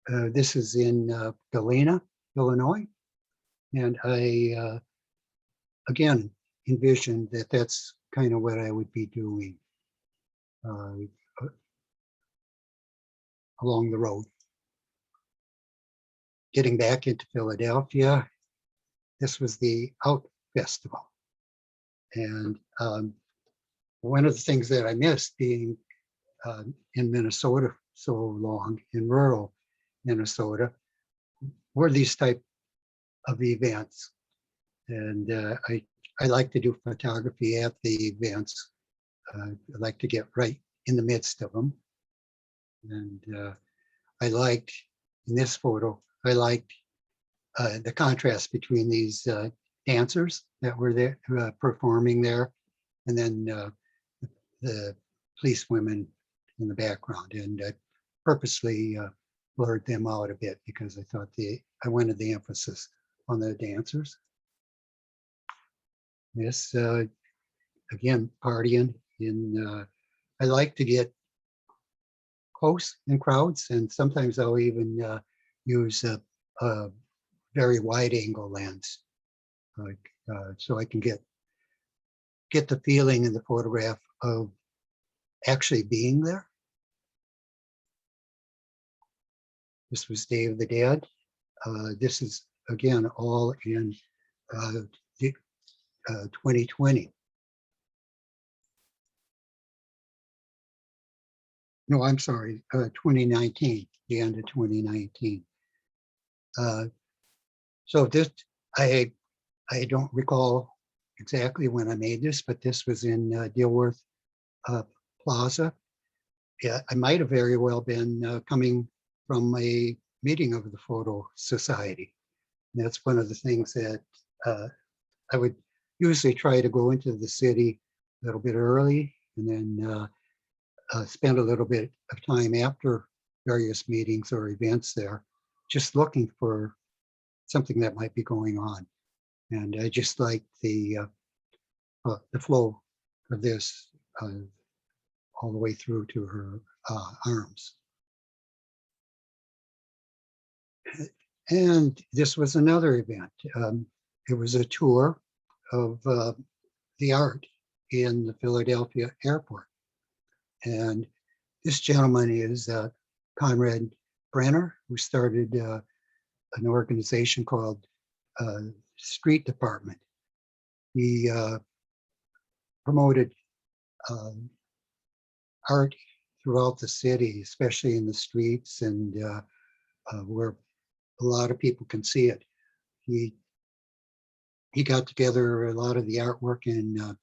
This is in Galena, Illinois. And I, again, envisioned that that's kind of what I would be doing along the road. Getting back into Philadelphia, this was the Out Festival. And one of the things that I missed being in Minnesota so long, in rural Minnesota, were these type of events. And I like to do photography at the events. I like to get right in the midst of them. And I liked, in this photo, I liked the contrast between these dancers that were there performing there, and then the police women in the background. And I purposely blurred them out a bit because I thought I wanted the emphasis on the dancers. This, again, partying in, I like to get close in crowds, and sometimes I'll even use a very wide angle lens, so I can get the feeling in the photograph of actually being there. This was Day of the Dead. This is, again, all in 2020. No, I'm sorry, 2019, the end of 2019. So this, I don't recall exactly when I made this, but this was in Dilworth Plaza. Yeah, I might have very well been coming from a meeting of the Photo Society. And that's one of the things that I would usually try to go into the city a little bit early, and then spend a little bit of time after various meetings or events there, just looking for something that might be going on. And I just like the flow of this all the way through to her arms. And this was another event. It was a tour of the art in the Philadelphia airport. And this gentleman is Conrad Brenner, who started an organization called Street Department. He promoted art throughout the city, especially in the streets and where a lot of people can see it. He got together a lot of the artwork in the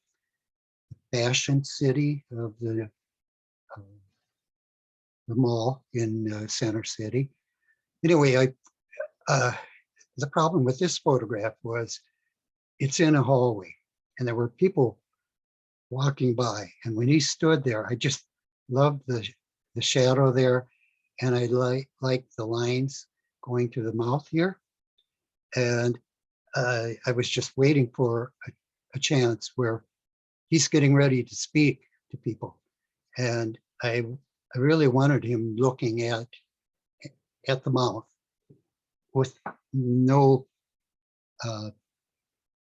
Fashion City of the mall in Center City. Anyway, the problem with this photograph was it's in a hallway and there were people walking by. And when he stood there, I just loved the shadow there. And I liked the lines going to the mouth here. And I was just waiting for a chance where he's getting ready to speak to people. And I really wanted him looking at the mouth with no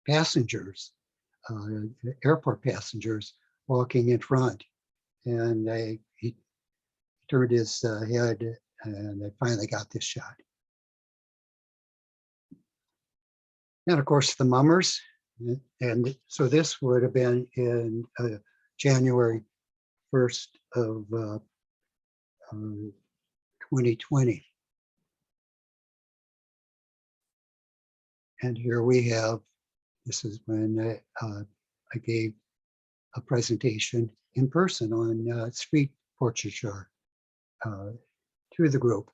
passengers, airport passengers walking in front. And he turned his head, and I finally got this shot. And of course, the mummers. And so this would have been in January 1st of 2020. And here we have, this is when I gave a presentation in person on street portraiture to the group.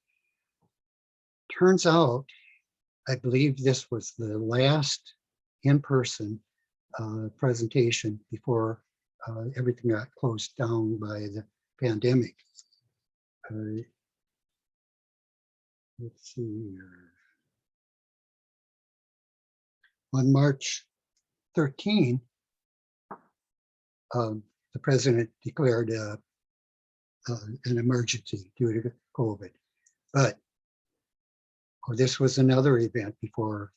Turns out, I believe this was the last in-person presentation before everything got closed down by the pandemic. Let's see here. On March 13, the president declared an emergency due to COVID. But this was another event before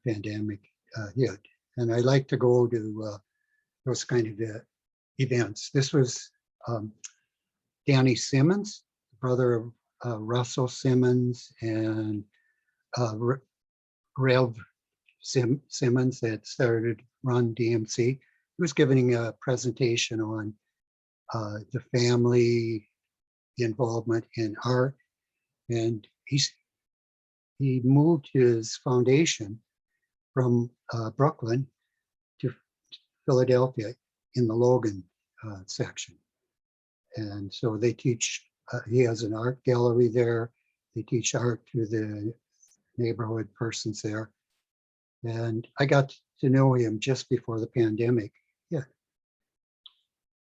the pandemic hit. And I like to go to those kind of events. This was Danny Simmons, brother of Russell Simmons and Rev Simmons that started Run DMC. He was giving a presentation on the family involvement in art, and he moved his foundation from Brooklyn to Philadelphia in the Logan section. And so they teach, he has an art gallery there. They teach art to the neighborhood persons there. And I got to know him just before the pandemic. Yeah.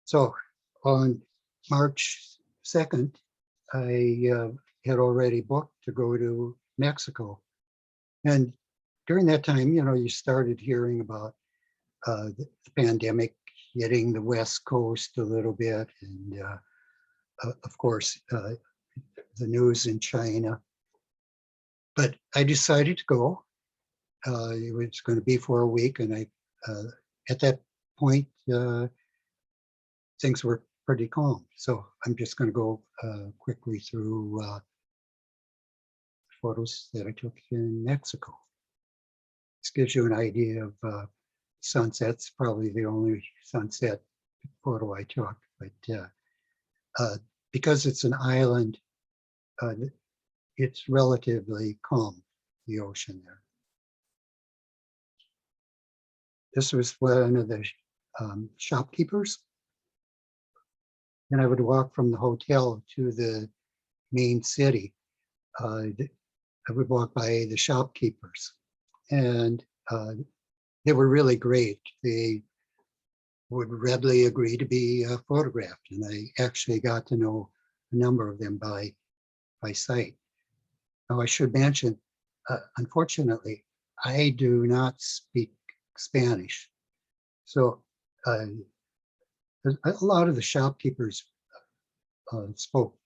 So on March 2nd, I had already booked to go to Mexico. And during that time, you know, you started hearing about the pandemic hitting the West Coast a little bit. And of course, the news in China. But I decided to go. It was going to be for a week. And I, at that point, things were pretty calm. So I'm just going to go quickly through photos that I took in Mexico. This gives you an idea of sunsets, probably the only sunset photo I took. But because it's an island, it's relatively calm, the ocean there. This was one of the shopkeepers. And I would walk from the hotel to the main city. I would walk by the shopkeepers, and they were really great. They would readily agree to be photographed, and I actually got to know a number of them by sight. Now, I should mention, unfortunately, I do not speak Spanish. So a lot of the shopkeepers spoke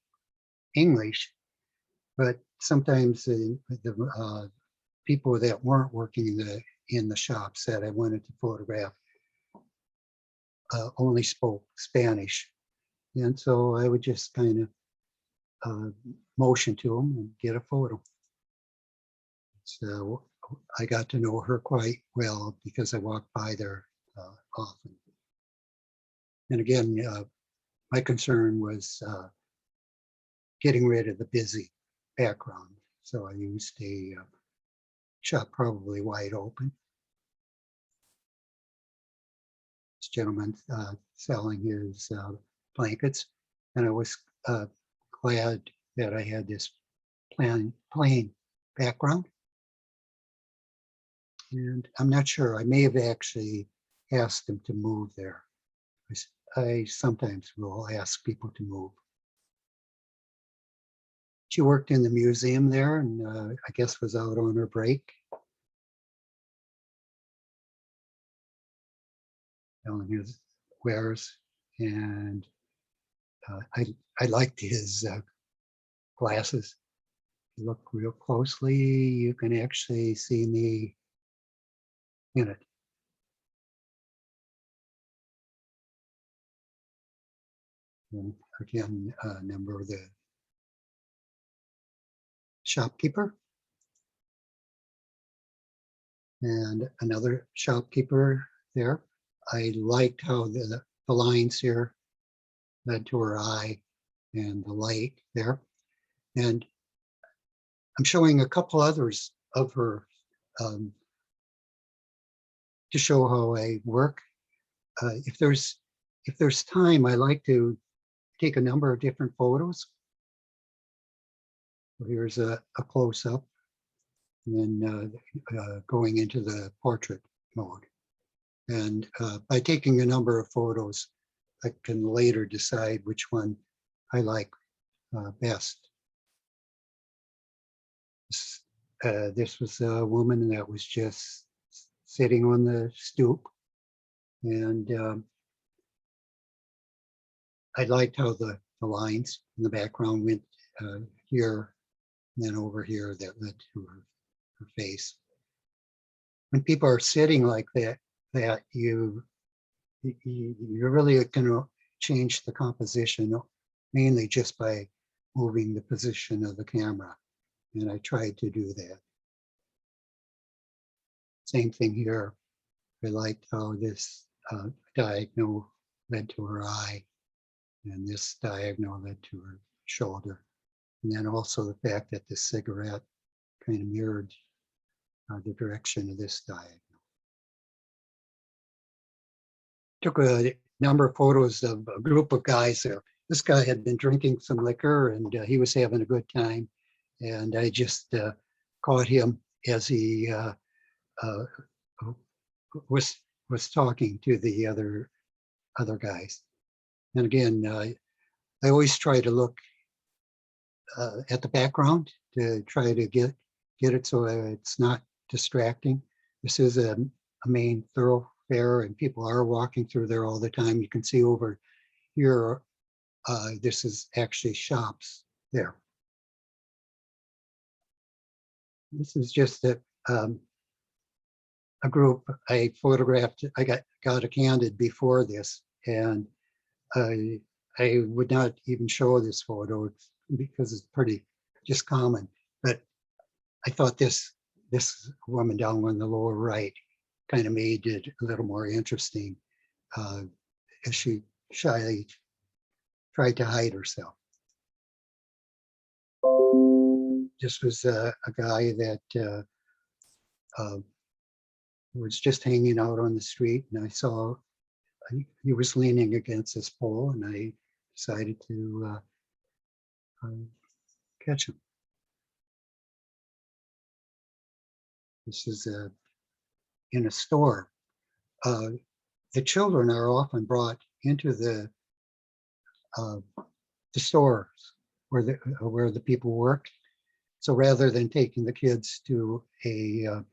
English, but sometimes the people that weren't working in the shops that I wanted to photograph only spoke Spanish. And so I would just kind of motion to them and get a photo. So I got to know her quite well because I walked by there often. And again, my concern was getting rid of the busy background. So I used a shot probably wide open. This gentleman selling his blankets, and I was glad that I had this plain background. And I'm not sure, I may have actually asked him to move there. I sometimes will ask people to move. She worked in the museum there and I guess was out on her break. Selling his wares, and I liked his glasses. If you look real closely, you can actually see me in it. And again, a number of the shopkeeper. And another shopkeeper there. I liked how the lines here led to her eye and the light there. And I'm showing a couple others of her to show how I work. If there's time, I like to take a number of different photos. So here's a close-up, and then going into the portrait mode. And by taking a number of photos, I can later decide which one I like best. This was a woman that was just sitting on the stoop, and I liked how the lines in the background went here and then over here that led to her face. When people are sitting like that you're really going to change the composition mainly just by moving the position of the camera. And I tried to do that. Same thing here. I liked how this diagonal led to her eye, and this diagonal led to her shoulder. And then also the fact that the cigarette kind of mirrored the direction of this diagonal. Took a number of photos of a group of guys there. This guy had been drinking some liquor and he was having a good time. And I just caught him as he was talking to the other guys. And again, I always try to look at the background to try to get it so it's not distracting. This is a main thoroughfare and people are walking through there all the time. You can see over here, this is actually shops there. This is just a group I photographed. I got a candid before this, and I would not even show this photo because it's pretty just common. But I thought this woman down on the lower right kind of made it a little more interesting as she shyly tried to hide herself. This was a guy that was just hanging out on the street, and I saw he was leaning against this pole, and I decided to catch him. This is in a store. The children are often brought into the stores where the people work. So rather than taking the kids to a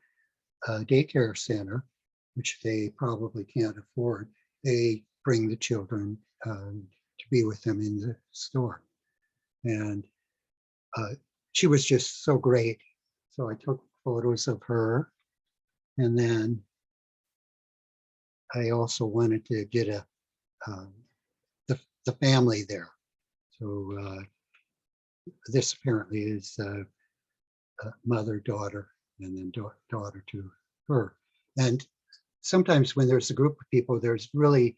daycare center, which they probably can't afford, they bring the children to be with them in the store. And she was just so great. So I took photos of her. And then I also wanted to get the family there. So this apparently is mother, daughter, and then daughter to her. And sometimes when there's a group of people, there's really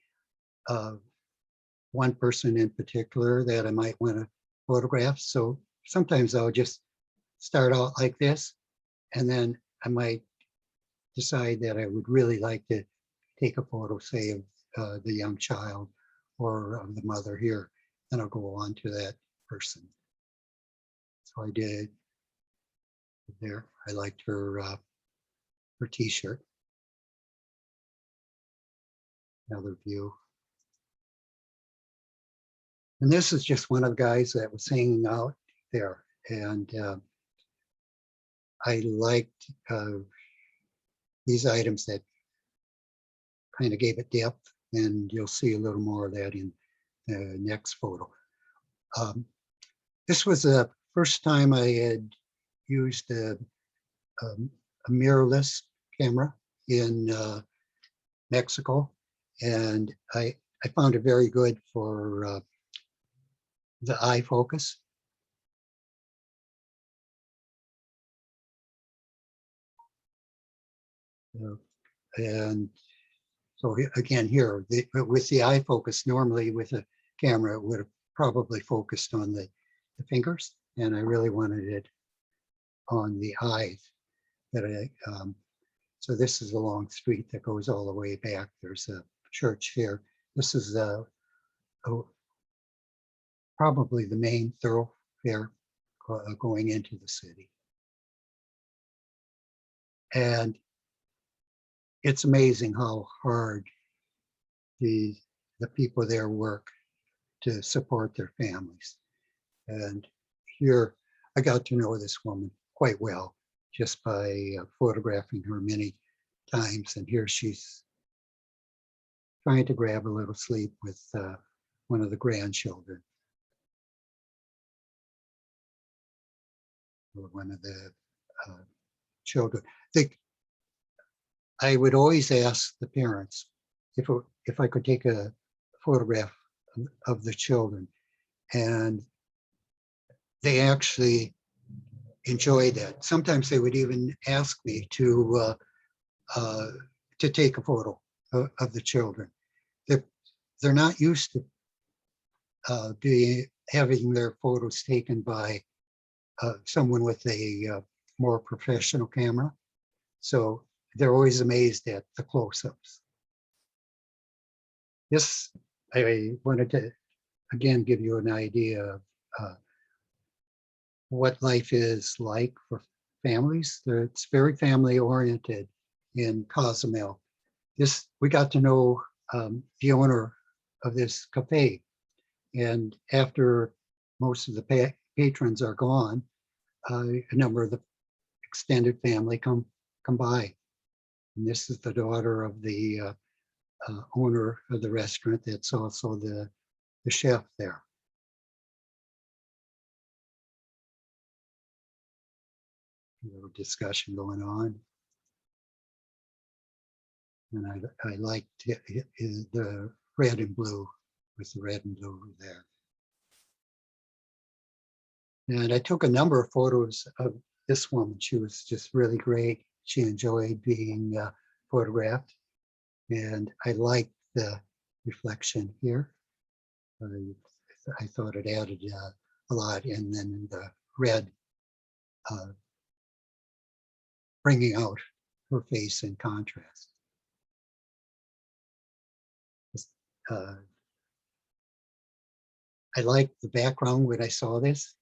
one person in particular that I might want to photograph. So sometimes I'll just start out like this, and then I might decide that I would really like to take a photo, say, of the young child or of the mother here, and I'll go on to that person. So I did there. I liked her t-shirt. Another view. And this is just one of the guys that was hanging out there. And I liked these items that kind of gave it depth, and you'll see a little more of that in the next photo. This was the first time I had used a mirrorless camera in Mexico, and I found it very good for the eye focus. And so again here, with the eye focus, normally with a camera, it would have probably focused on the fingers, and I really wanted it on the eyes. So this is a long street that goes all the way back. There's a church here. This is probably the main thoroughfare going into the city. And it's amazing how hard the people there work to support their families. And here I got to know this woman quite well just by photographing her many times. And here she's trying to grab a little sleep with one of the grandchildren. or one of the children. I would always ask the parents if I could take a photograph of the children, and they actually enjoyed that. Sometimes they would even ask me to take a photo of the children. They're, they're not used to having their photos taken by someone with a more professional camera. So they're always amazed at the close-ups. This, I wanted to, again, give you an idea of what life is like for families. It's very family-oriented in Cozumel. We got to know the owner of this cafe, and after most of the patrons are gone, a number of the extended family come by. And this is the daughter of the owner of the restaurant. That's also the chef there. A little discussion going on. And I liked the red and blue, with the red and blue there. And I took a number of photos of this woman. She was just really great. She enjoyed being photographed. And I liked the reflection here. I thought it added a lot. And then the red bringing out her face in contrast. I liked the background when I saw this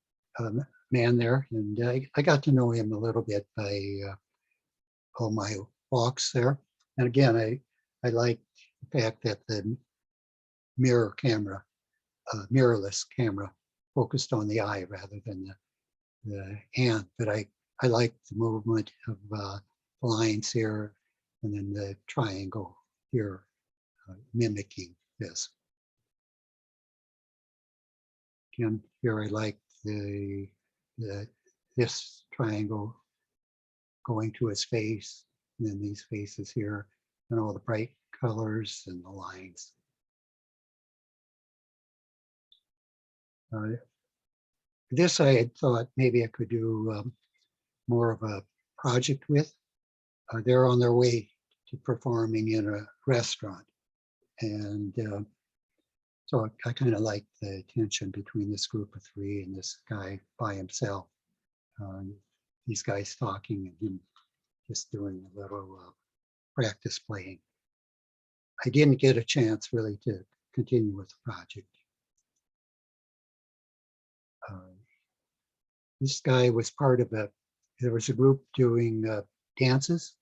man there, and I got to know him a little bit by all my walks there. And again, I liked the fact that the mirrorless camera focused on the eye rather than the hand. But I liked the movement of the lines here, and then the triangle here mimicking this. Again, here I like this triangle going to his face, and then these faces here, and all the bright colors and the lines. This I had thought maybe I could do more of a project with. They're on their way to performing in a restaurant, and so I kind of like the tension between this group of three and this guy by himself. These guys talking and him just doing a little practice playing. I didn't get a chance really to continue with the project. This guy was part of there was a group doing dances,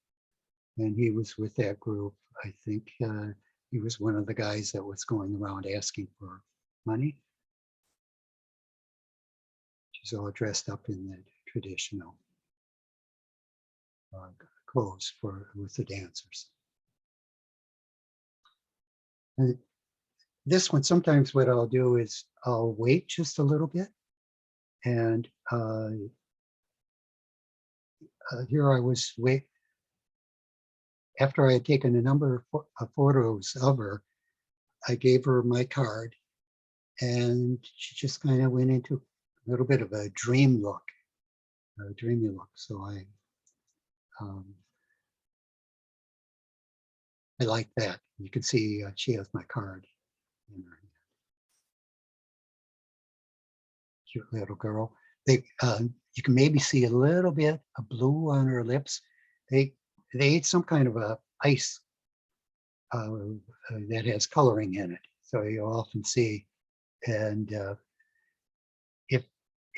and he was with that group. I think he was one of the guys that was going around asking for money. She's all dressed up in the traditional clothes with the dancers. And this one, sometimes what I'll do is I'll wait just a little bit, and here I was after I had taken a number of photos of her. I gave her my card, and she just kind of went into a little bit of a dreamy look. So I like that. You can see she has my card in her hand. Cute little girl. You can maybe see a little bit of blue on her lips. They ate some kind of a ice that has coloring in it. So you often see, and if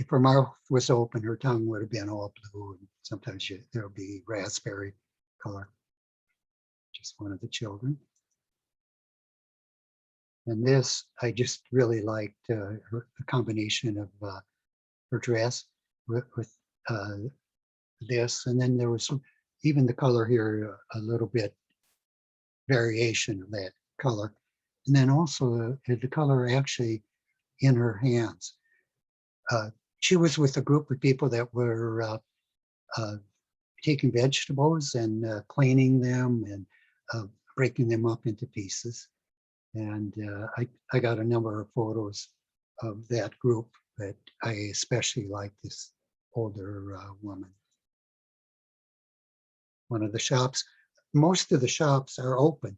her mouth was open, her tongue would have been all blue, and sometimes there'll be raspberry color. Just one of the children. And this, I just really liked the combination of her dress with this, and then there was even the color here, a little bit variation of that color, and then also the color actually in her hands. she was with a group of people that were taking vegetables and cleaning them and breaking them up into pieces. And I got a number of photos of that group, but I especially like this older woman. One of the shops, most of the shops are open.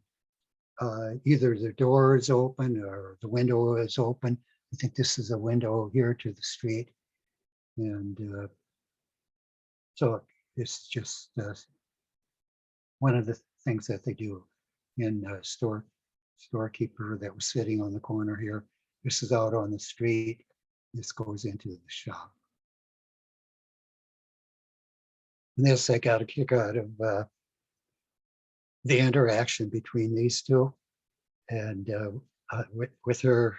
Either the door is open or the window is open. I think this is a window here to the street. And so it's just one of the things that they do in storekeeper that was sitting on the corner here. This is out on the street. This goes into the shop. And this, I got a kick out of the interaction between these two and with her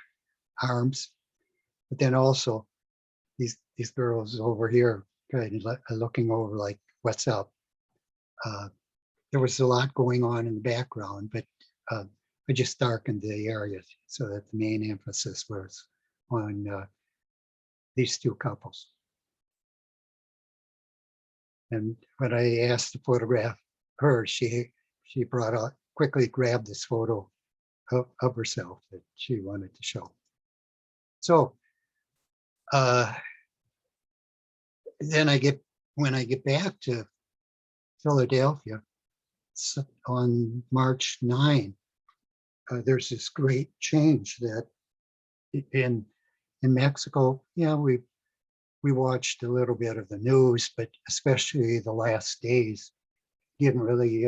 arms, but then also these girls over here kind of looking over like, what's up? There was a lot going on in the background, but I just darkened the area so that the main emphasis was on these two couples. And when I asked to photograph her, she brought out, quickly grabbed this photo of herself that she wanted to show. So then when I get back to Philadelphia on March 9, there's this great change that in Mexico, yeah, we watched a little bit of the news, but especially the last days, didn't really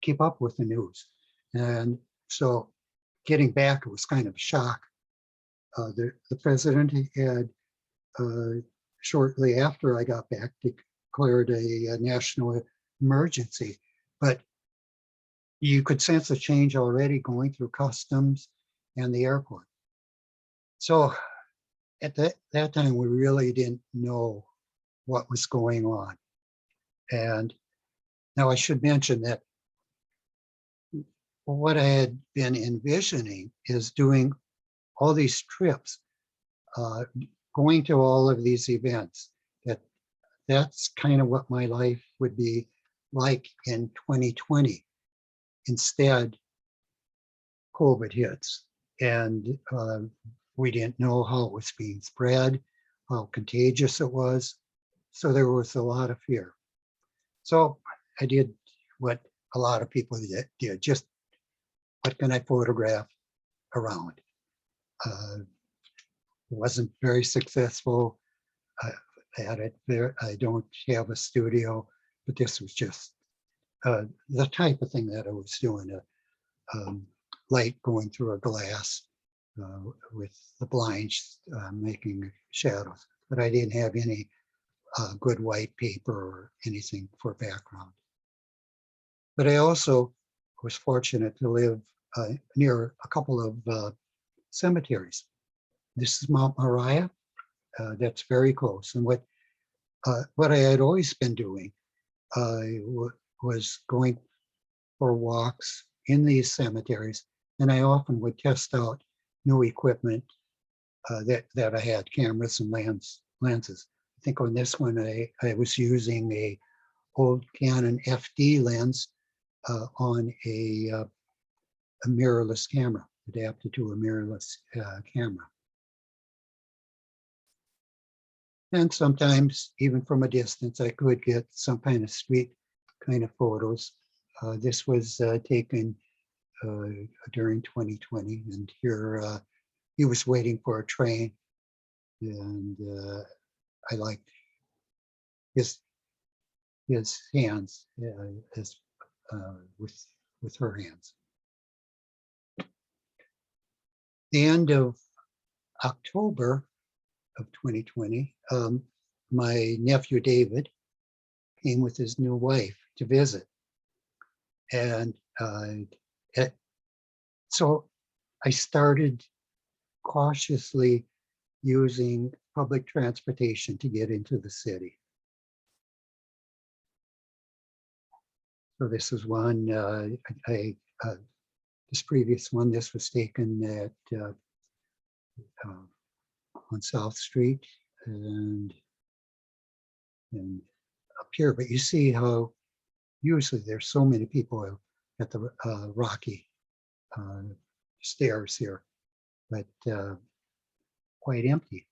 keep up with the news. And so getting back, it was kind of a shock. The president had, shortly after I got back, declared a national emergency, but you could sense a change already going through customs and the airport. So at that time, we really didn't know what was going on. And now I should mention that what I had been envisioning is doing all these trips, going to all of these events. That's kind of what my life would be like in 2020. Instead, COVID hits, and we didn't know how it was being spread, how contagious it was. So there was a lot of fear. So I did what a lot of people did, just what can I photograph around? It wasn't very successful. I don't have a studio, but this was just the type of thing that I was doing, light going through a glass with the blinds making shadows, but I didn't have any good white paper or anything for background. But I also was fortunate to live near a couple of cemeteries. This is Mount Moriah, that's very close. And what I had always been doing was going for walks in these cemeteries, and I often would test out new equipment that I had, cameras and lenses. I think on this one, I was using a old Canon FD lens on a mirrorless camera, adapted to a mirrorless camera. And sometimes, even from a distance, I could get some kind of street kind of photos. This was taken during 2020, and here he was waiting for a train, and I liked his hands with her hands. The end of October of 2020, my nephew David came with his new wife to visit, and so I started cautiously using public transportation to get into the city. So this is one, this previous one, this was taken at on South Street and up here. But you see how usually there's so many people at the rocky stairs here, but quite empty.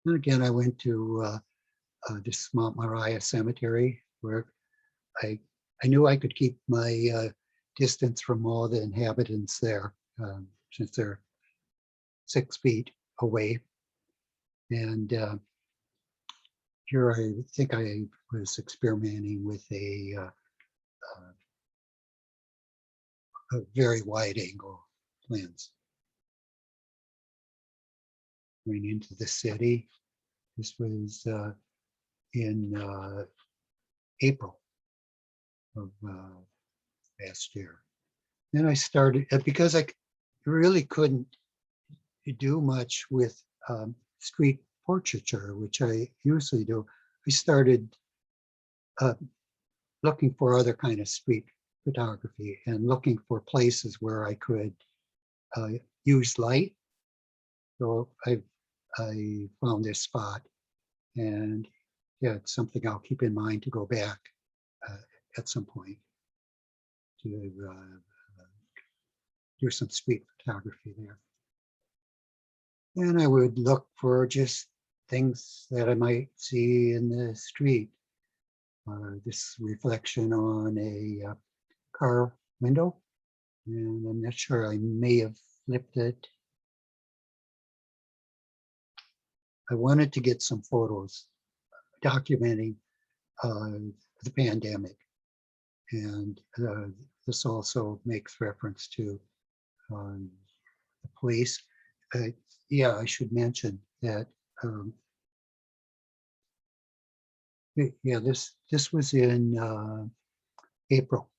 And again, I went to this Mount Moriah Cemetery where I knew I could keep my distance from all the inhabitants there, since they're 6 feet away. And here I think I was experimenting with a very wide angle lens. Going into the city. This was in April of last year. Then I started, because I really couldn't do much with street portraiture, which I usually do. I started looking for other kind of street photography and looking for places where I could use light. So I found this spot, and yeah, it's something I'll keep in mind to go back at some point to do some street photography there. And I would look for just things that I might see in the street. This reflection on a car window, and I'm not sure, I may have flipped it. I wanted to get some photos documenting the pandemic, and this also makes reference to the police. Yeah, I should mention that. Yeah, this was in April,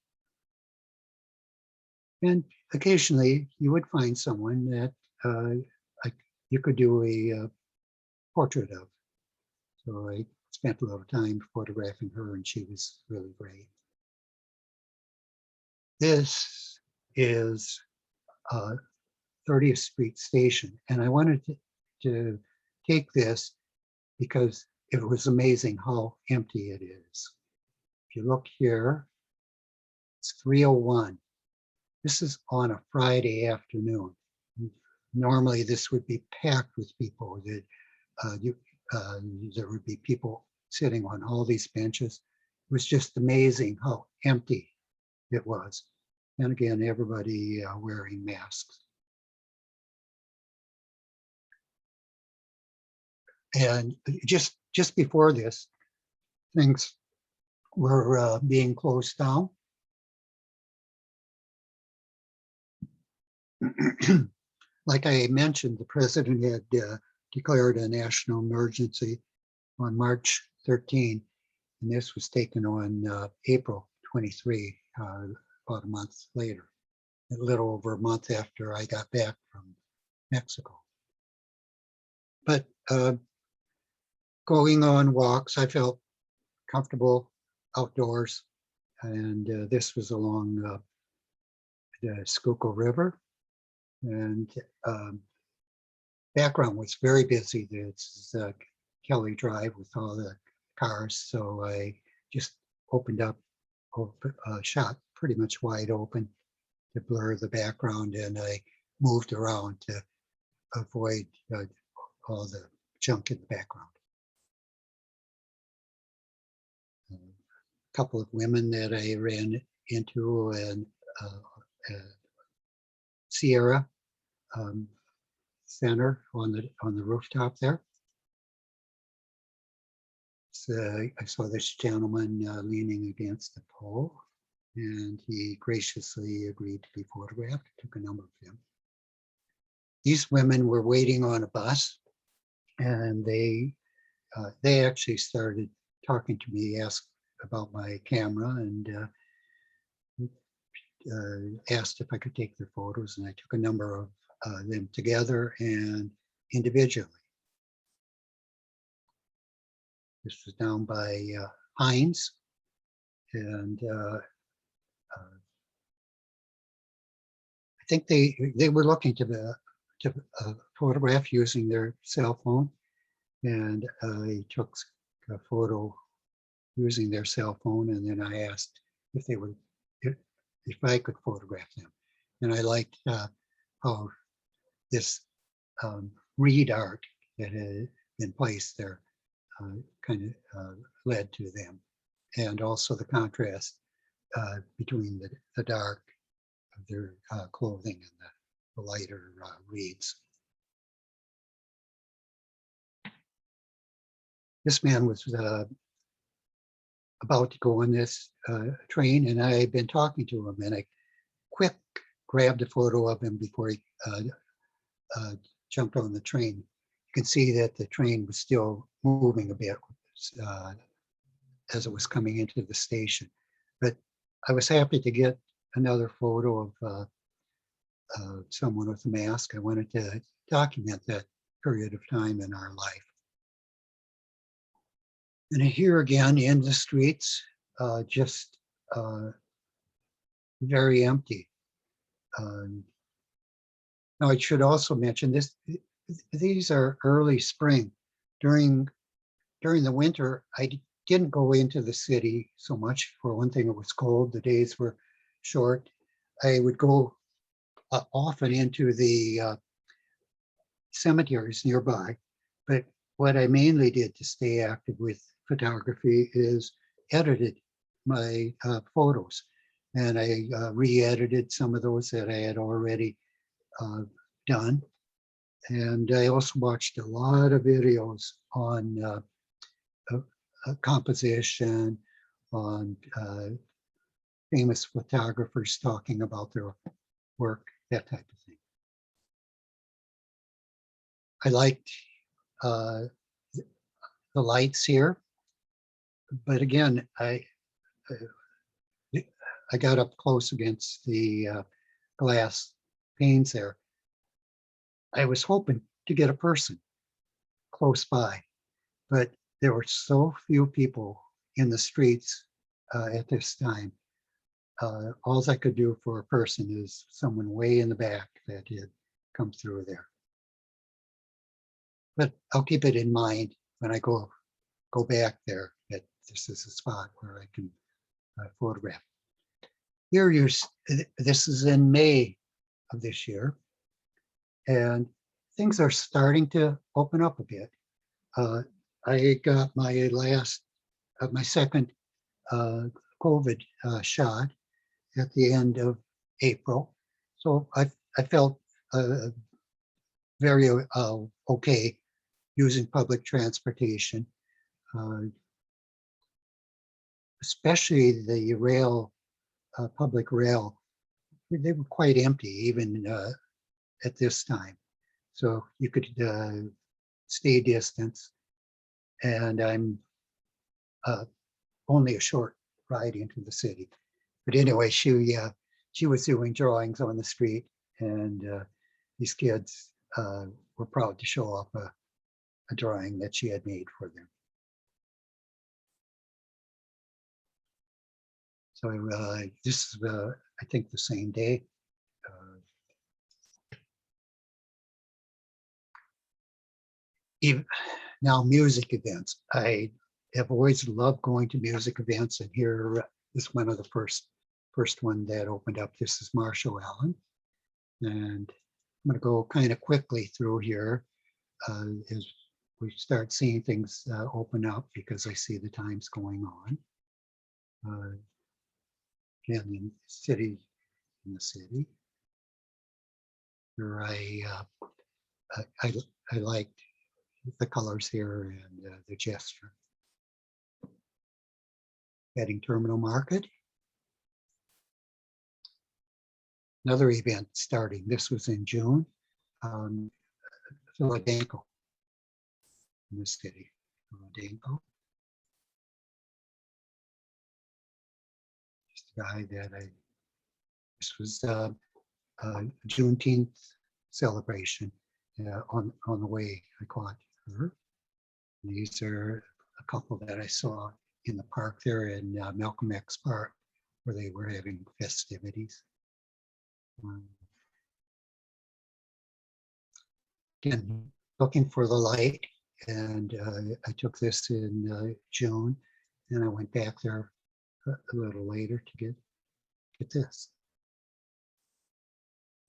and occasionally you would find someone that you could do a portrait of. So I spent a lot of time photographing her, and she was really great. This is 30th Street Station, and I wanted to take this because it was amazing how empty it is. If you look here, it's 3:01. This is on a Friday afternoon. Normally this would be packed with people. There would be people sitting on all these benches. It was just amazing how empty it was. And again, everybody wearing masks. And just before this, things were being closed down. Like I mentioned, the president had declared a national emergency on March 13, and this was taken on April 23, about a month later, a little over a month after I got back from Mexico. But going on walks, I felt comfortable outdoors, and this was along the Schuylkill River, and background was very busy. This is Kelly Drive with all the cars, so I just opened up, shot pretty much wide open to blur the background, and I moved around to avoid all the junk in the background. A couple of women that I ran into, and Sierra Center on the rooftop there. So I saw this gentleman leaning against the pole, and he graciously agreed to be photographed. I took a number of them. These women were waiting on a bus, and they actually started talking to me, asked about my camera, and asked if I could take their photos, and I took a number of them together and individually. This was down by Heinz, and I think they were looking to to photograph using their cell phone, and I took a photo using their cell phone, and then I asked if they would, if I could photograph them. And I liked how this reed art that had been placed there kind of led to them, and also the contrast between the dark of their clothing and the lighter reeds. This man was about to go on this train, and I had been talking to him, and I quick grabbed a photo of him before he jumped on the train. You can see that the train was still moving a bit as it was coming into the station. But I was happy to get another photo of someone with a mask. I wanted to document that period of time in our life. And here again in the streets, just very empty. Now I should also mention this, these are early spring. During the winter, I didn't go into the city so much. For one thing, it was cold, the days were short. I would go often into the cemeteries nearby, but what I mainly did to stay active with photography is edited my photos, and I re-edited some of those that I had already done. And I also watched a lot of videos on composition, on famous photographers talking about their work, that type of thing. I liked the lights here, but again, I got up close against the glass panes there. I was hoping to get a person close by, but there were so few people in the streets at this time. All I could do for a person is someone way in the back that had come through there. But I'll keep it in mind when I go back there that this is a spot where I can photograph. Here, this is in May of this year, and things are starting to open up a bit. I got my second COVID shot at the end of April, so I felt very okay using public transportation, especially the rail, public rail. They were quite empty even at this time, so you could stay distance. And I'm only a short ride into the city. But anyway, she was doing drawings on the street, and these kids were proud to show up a drawing that she had made for them. So this is, I think, the same day. Even now, music events. I have always loved going to music events, and here is one of the first one that opened up. This is Marshall Allen, and I'm going to go kind of quickly through here as we start seeing things open up, because I see the times going on. Again, in the city, where I liked the colors here and the gesture. Heading Terminal Market. Another event starting. This was in June. Philadelphia, in the city. Philadelphia. Just a guy that this was Juneteenth celebration. On the way, I caught her. And these are a couple that I saw in the park there in Malcolm X Park, where they were having festivities. again, looking for the light. And I took this in June, and I went back there a little later to get this.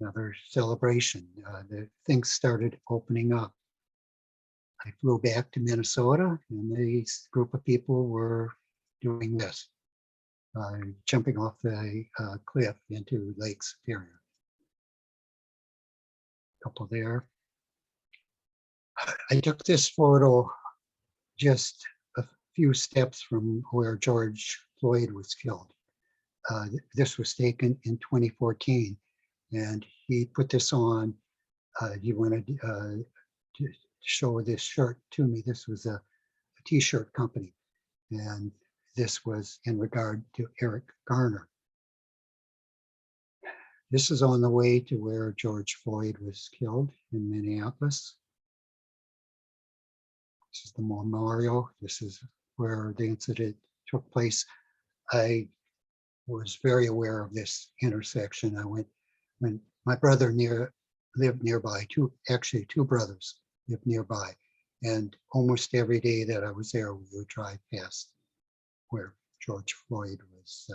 Another celebration. The things started opening up. I flew back to Minnesota, and this group of people were doing this, jumping off the cliff into Lake Superior. A couple there. I took this photo just a few steps from where George Floyd was killed. This was taken in 2014, and he put this on. He wanted to show this shirt to me. This was a t-shirt company, and this was in regard to Eric Garner. This is on the way to where George Floyd was killed in Minneapolis. This is the memorial. This is where the incident took place. I was very aware of this intersection. I went when my brother lived nearby. Actually, two brothers lived nearby, and almost every day that I was there, we would drive past where George Floyd was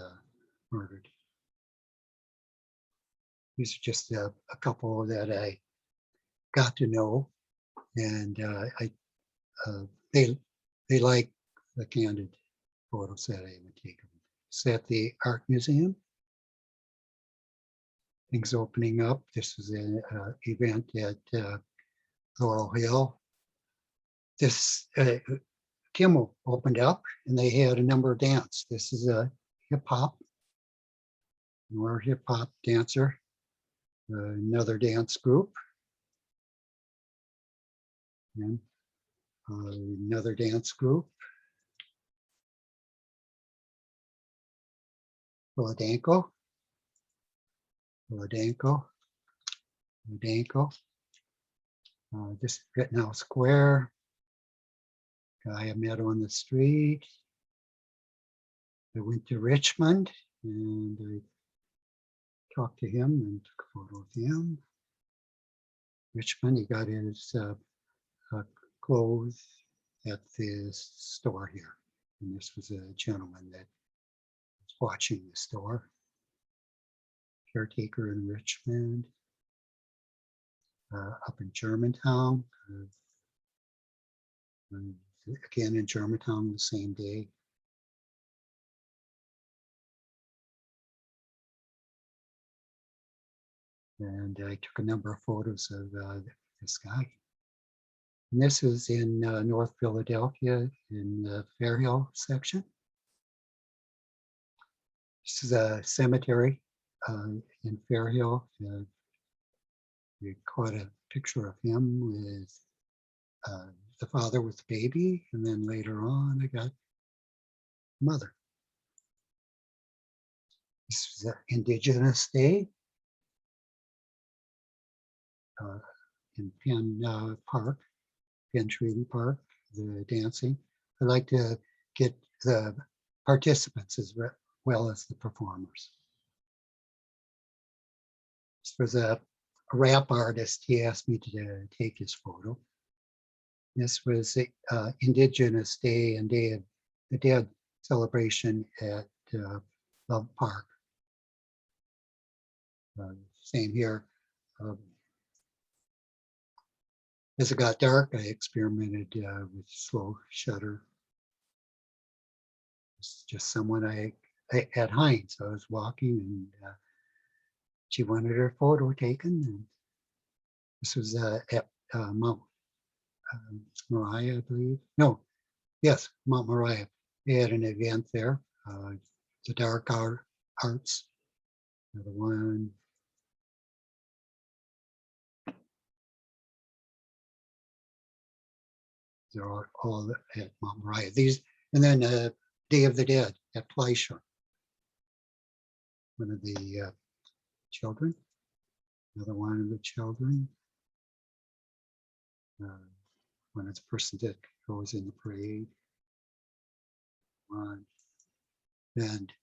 murdered. These are just a couple that I got to know, and they like the candid photos that I would take. It's at the Art Museum. Things opening up. This is an event at Laurel Hill. This Kimmel opened up, and they had a number of dance. This is a hip hop, more hip hop dancer. Another dance group, and another dance group. Philadanko. This Rittenhouse Square. Guy I met on the street. I went to Richmond, and I talked to him and took a photo of him. Richmond, he got his clothes at this store here. And this was a gentleman that was watching the store. Caretaker in Richmond. Up in Germantown. Again in Germantown the same day. And I took a number of photos of this guy. And this is in North Philadelphia in the Fairhill section. This is a cemetery in Fairhill. We caught a picture of him with the father with the baby, and then later on I got mother. This is Indigenous Day in Penn Park, Penn Treaty Park, the dancing. I like to get the participants as well as the performers. This was a rap artist. He asked me to take his photo. This was Indigenous Day and Day of the Dead celebration at Love Park. Same here. As it got dark, I experimented with slow shutter. It's just someone I at Heinz. I was walking, and she wanted her photo taken. And this was at Mount Moriah, I believe. No, yes, Mount Moriah. They had an event there. The Dark Arts. Another one. They're all at Mount Moriah. These, and then Day of the Dead at Fleischer. One of the children. Another one of the children. One of the persons that goes in the parade. And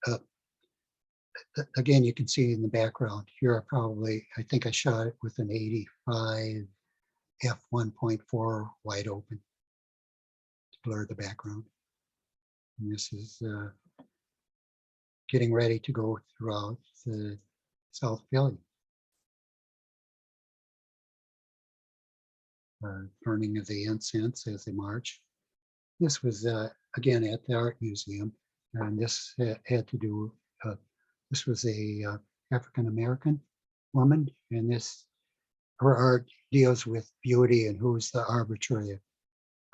again, you can see in the background here, I think I shot it with an 85 f1.4 wide open to blur the background. And this is getting ready to go throughout the South Philly. Burning of the incense as they march. This was, again, at the Art Museum, and this had to do, this was a African-American woman, and her art deals with beauty and who's the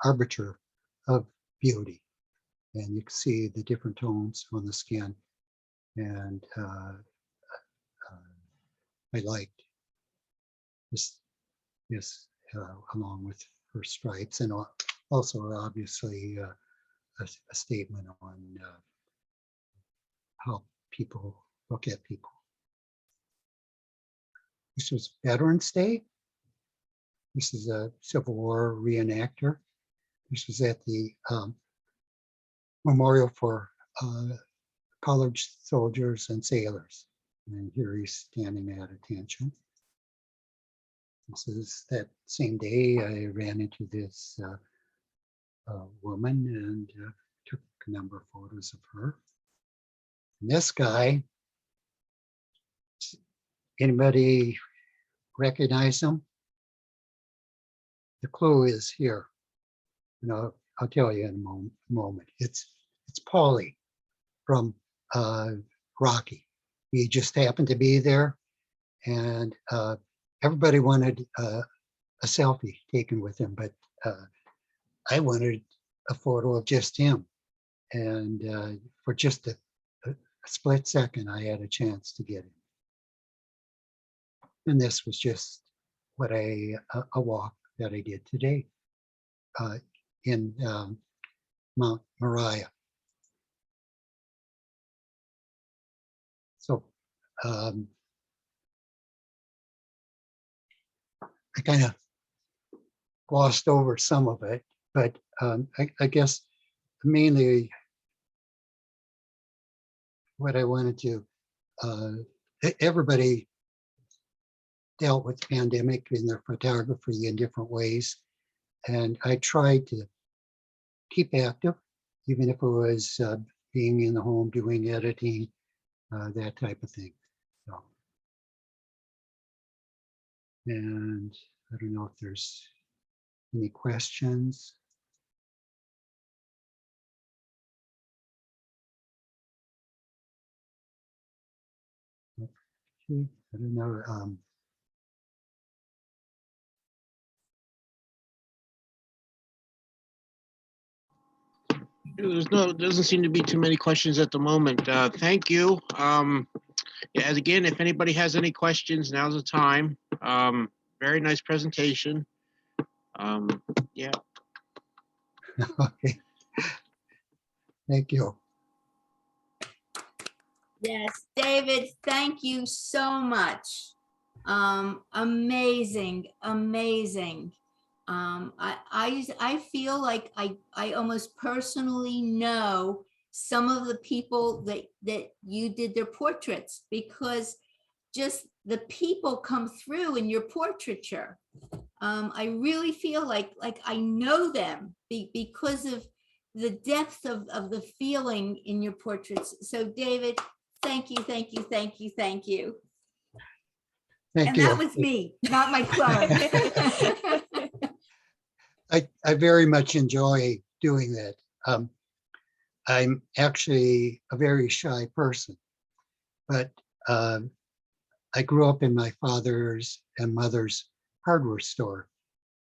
arbiter of beauty. And you can see the different tones on the skin. And I liked this along with her stripes, and also obviously a statement on how people look at people. This was Veterans Day. This is a Civil War reenactor. This was at the Memorial for College Soldiers and Sailors. And here he's standing at attention. This is that same day I ran into this woman and took a number of photos of her. And this guy, anybody recognize him? The clue is here. And I'll tell you in a moment. It's Paulie from Rocky. He just happened to be there, and everybody wanted a selfie taken with him, but I wanted a photo of just him. And for just a split second, I had a chance to get it. And this was just what a walk that I did today in Mount Moriah. So I kind of glossed over some of it, but I guess mainly what I wanted to, everybody dealt with the pandemic in their photography in different ways. And I tried to keep active, even if it was being in the home, doing editing, that type of thing. So, and I don't know if there's any questions. Okay, I don't know. Doesn't seem to be too many questions at the moment. Thank you. Yeah, again, if anybody has any questions, now's the time. Very nice presentation. Yeah. Okay. Thank you. Yes, David, thank you so much. Amazing, amazing. I feel like I almost personally know some of the people that you did their portraits, because just the people come through in your portraiture. I really feel like I know them because of the depth of the feeling in your portraits. So David, thank you, thank you, thank you, thank you. Thank And you. that was me, not my clone. I very much enjoy doing that. I'm actually a very shy person, but I grew up in my father's and mother's hardware store.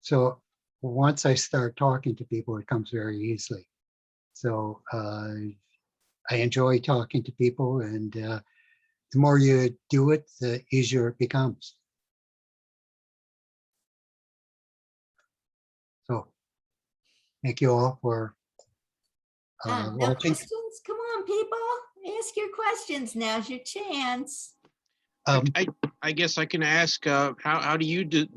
So once I start talking to people, it comes very easily. So I enjoy talking to people, and the more you do it, the easier it becomes. So thank you all for No watching. questions? Come on, people, ask your questions. Now's your chance. I guess I can ask, how do you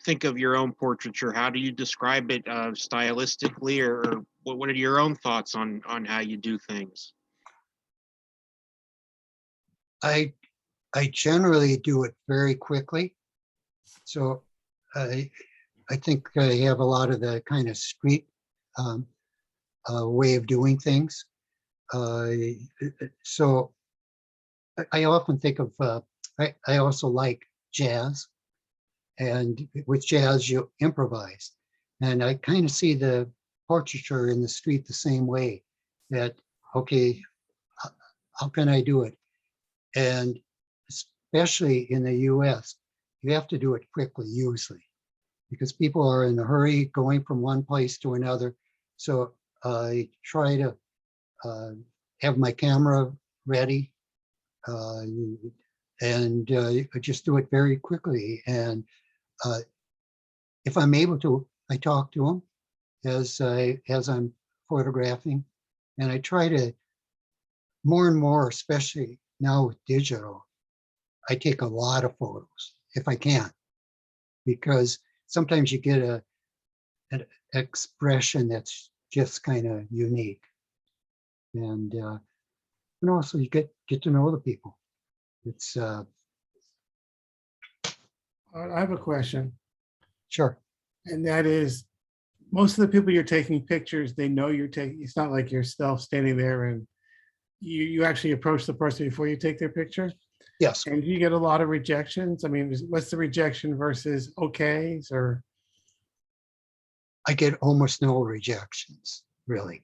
think of your own portraiture? How do you describe it stylistically, or what are your own thoughts on how you do things? I generally do it very quickly. So I think I have a lot of the kind of street um, way of doing things. So I often think of, I also like jazz, and with jazz you improvise. And I kind of see the portraiture in the street the same way, that, okay, how can I do it? And especially in the US, you have to do it quickly usually, because people are in a hurry going from one place to another. So I try to have my camera ready, uh, and just do it very quickly. And if I'm able to, I talk to them as I'm photographing, and I try to more and more, especially now with digital, I take a lot of photos if I can, because sometimes you get an expression that's just kind of unique, and also you get to know the people. It's I have a question, sure. and that is, most of the people you're taking pictures, they know you're taking, it's not like you're still standing there and you actually approach the person before you take their picture. Yes, And you get a lot of rejections. I mean, what's the rejection versus okays or? I get almost no rejections, really.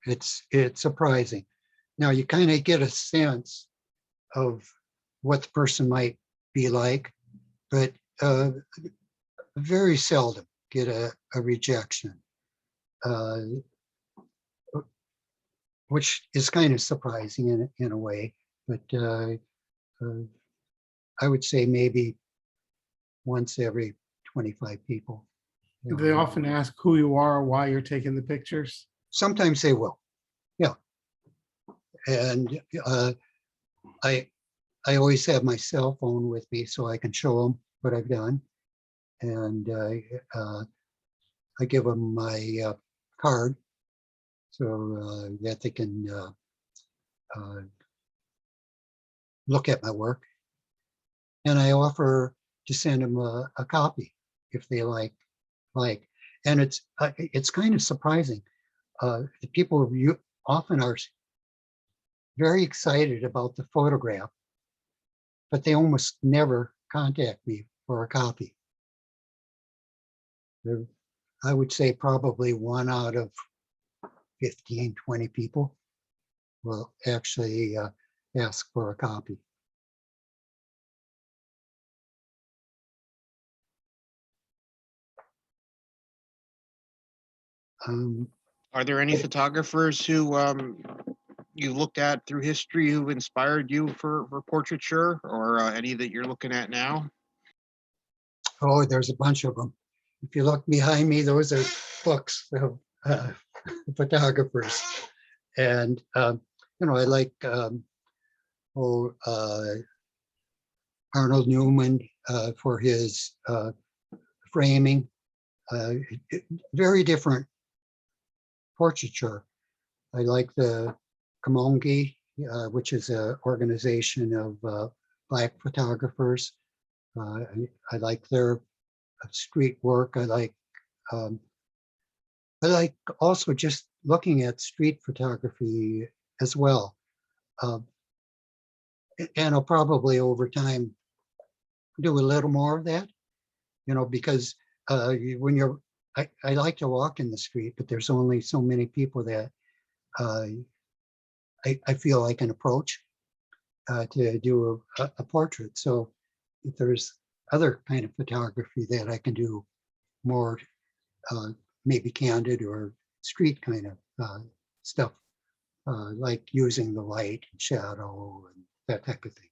It's surprising. Now you kind of get a sense of what the person might be like, but very seldom get a rejection, uh, which is kind of surprising in a way. But I would say maybe once every 25 people. Do they often ask who you are or why you're taking the pictures? Sometimes they will, yeah. And I always have my cell phone with me so I can show them what I've done, and I give them my card so that they can look at my work, and I offer to send them a copy if they like. And it's kind of surprising. The people often are very excited about the photograph, but they almost never contact me for a copy. I would say probably 1 out of 15, 20 people will actually ask for a copy. Are there any photographers who you looked at through history who inspired you for portraiture, or any that you're looking at now? Oh, there's a bunch of them. If you look behind me, those are books of photographers. And, I like Arnold Newman for his framing. Very different portraiture. I like the Kamongi, which is an organization of Black photographers. I like their street work. I like also just looking at street photography as well. And I'll probably over time do a little more of that, because when I like to walk in the street, but there's only so many people that I feel I can approach to do a portrait. So if there's other kind of photography that I can do more, maybe candid or street kind of stuff, like using the light and shadow and that type of thing.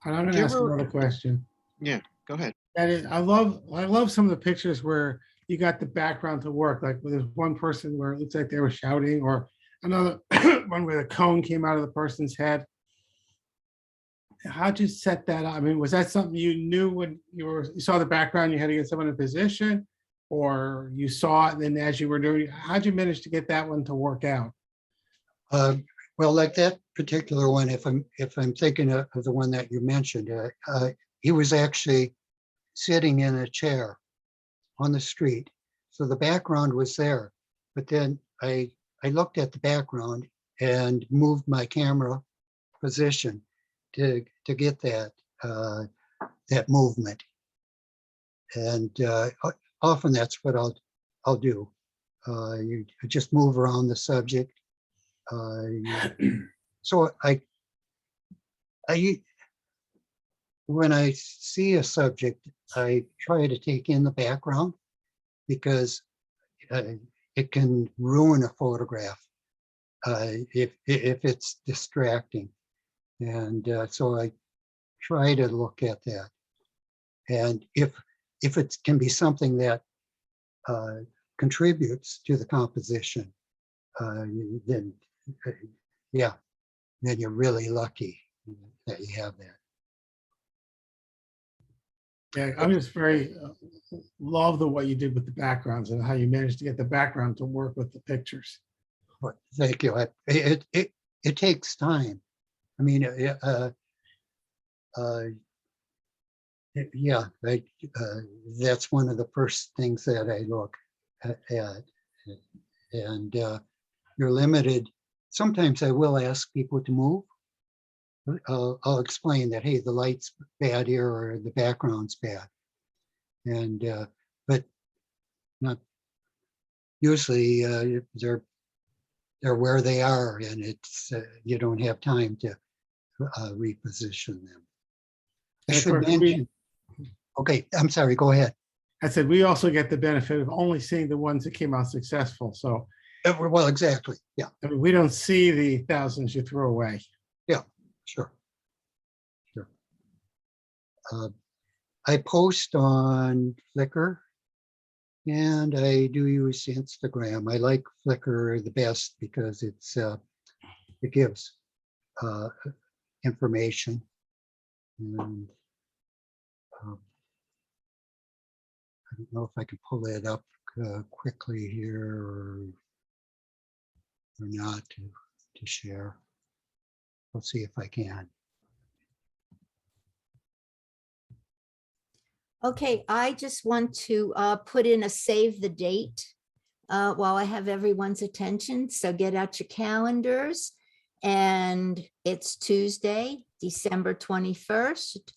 And I'm Did gonna you ask ever- another question. Yeah, go ahead. That is, I love some of the pictures where you got the background to work. Like there's one person where it looks like they were shouting, or another one where the cone came out of the person's head. How'd you set that up? I mean, was that something you knew when you saw the background, you had to get someone in position, or you saw it and then as you were doing, how'd you manage to get that one to work out? Well, like that particular one, if I'm thinking of the one that you mentioned, he was actually sitting in a chair on the street. So the background was there, but then I looked at the background and moved my camera position to get that that movement. And often that's what I'll do. You just move around the subject. So when I see a subject, I try to take in the background because it can ruin a photograph if it's distracting. And so I try to look at that. And if it can be something that contributes to the composition, then yeah, then you're really lucky that you have that. Yeah, I'm just very love the what you did with the backgrounds and how you managed to get the background to work with the pictures. But thank you. It takes time. I mean, yeah, that's one of the first things that I look at. And you're limited. Sometimes I will ask people to move. I'll explain that, hey, the light's bad here or the background's bad. And but not usually they're where they are, and it's you don't have time to reposition them. I And of should course, mention. Okay, I'm sorry. Go ahead. I said we also get the benefit of only seeing the ones that came out successful. So Well, exactly. Yeah. I mean, we don't see the thousands you throw away. Yeah. Sure. I post on Flickr, and I do use Instagram. I like Flickr the best because it gives information. And I don't know if I can pull it up quickly here or not to share. Let's see if I can. Okay, I just want to put in a save the date while I have everyone's attention. So get out your calendars. And it's Tuesday, December 21st.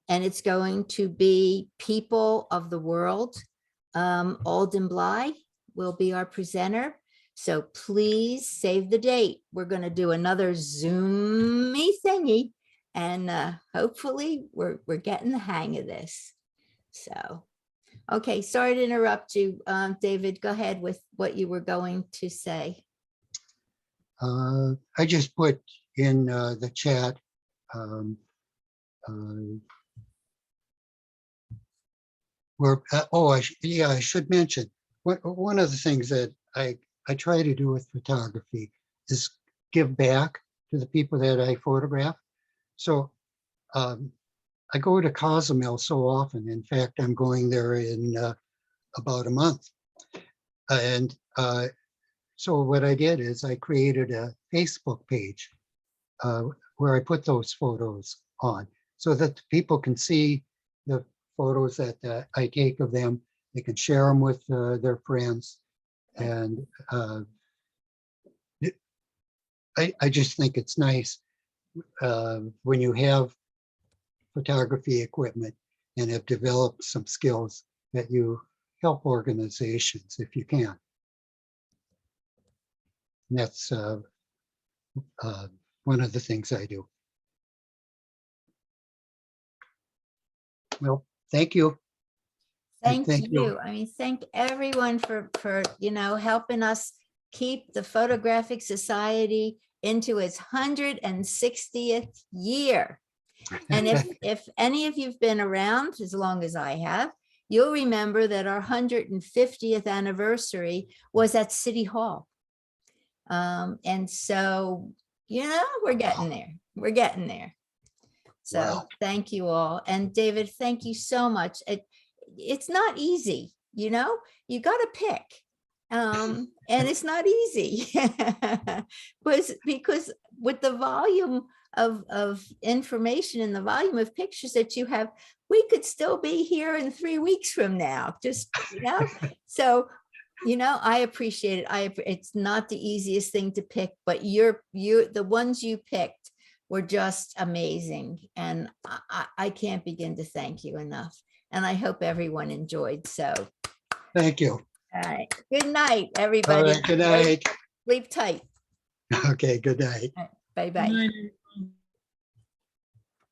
And it's going to be People of the World. Alden Bly will be our presenter. So please save the date. We're going to do another Zoomy thingy. And hopefully we're getting the hang of this. So, okay, sorry to interrupt you, David. Go ahead with what you were going to say. I just put in the chat where, yeah, I should mention, one of the things that I try to do with photography is give back to the people that I photograph. So I go to Cozumel so often. In fact, I'm going there in about a month. And so what I did is I created a Facebook page where I put those photos on so that people can see the photos that I take of them. They can share them with their friends. And I just think it's nice when you have photography equipment and have developed some skills that you help organizations if you can. And that's one of the things I do. Well, thank you. Thank thank you. you. I mean, thank everyone for helping us keep the Photographic Society into its 160th year. And if any of you've been around as long as I have, you'll remember that our 150th anniversary was at City Hall. And so, we're getting there. We're getting there. So Wow. Thank you all. And David, thank you so much. It's not easy, you got to pick. And it's not easy because with the volume of information and the volume of pictures that you have we could still be here in 3 weeks from now, just, so, I appreciate it. It's not the easiest thing to pick, but the ones you picked were just amazing. And I can't begin to thank you enough. And I hope everyone enjoyed. So, Thank you. all right. Good night, All everybody. right, good night. Sleep tight. Okay, good night. Bye-bye. Good night.